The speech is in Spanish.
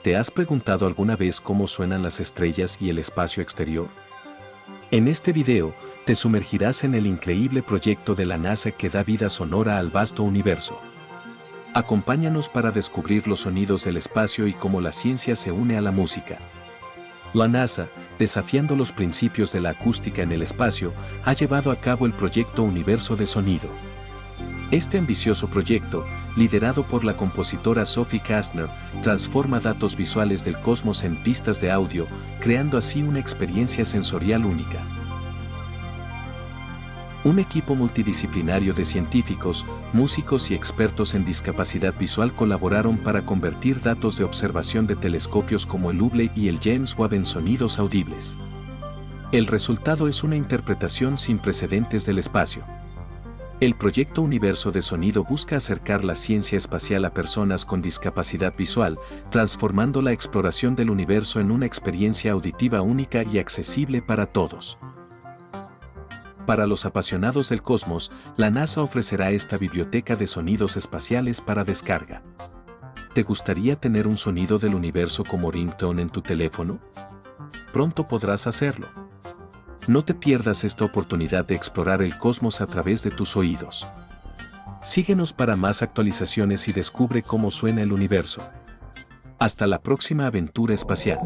¿Te has preguntado alguna vez cómo suenan las estrellas y el espacio exterior? En este video, te sumergirás en el increíble proyecto de la NASA que da vida sonora al vasto universo. Acompáñanos para descubrir los sonidos del espacio y cómo la ciencia se une a la música. La NASA, desafiando los principios de la acústica en el espacio, ha llevado a cabo el proyecto Universo de Sonido. Este ambicioso proyecto, liderado por la compositora Sophie Kastner, transforma datos visuales del cosmos en pistas de audio, creando así una experiencia sensorial única. Un equipo multidisciplinario de científicos, músicos y expertos en discapacidad visual colaboraron para convertir datos de observación de telescopios como el Hubble y el James Webb en sonidos audibles. El resultado es una interpretación sin precedentes del espacio. El proyecto Universo de Sonido busca acercar la ciencia espacial a personas con discapacidad visual, transformando la exploración del universo en una experiencia auditiva única y accesible para todos. Para los apasionados del cosmos, la NASA ofrecerá esta biblioteca de sonidos espaciales para descarga. ¿Te gustaría tener un sonido del universo como ringtone en tu teléfono? Pronto podrás hacerlo. No te pierdas esta oportunidad de explorar el cosmos a través de tus oídos. Síguenos para más actualizaciones y descubre cómo suena el universo. Hasta la próxima aventura espacial.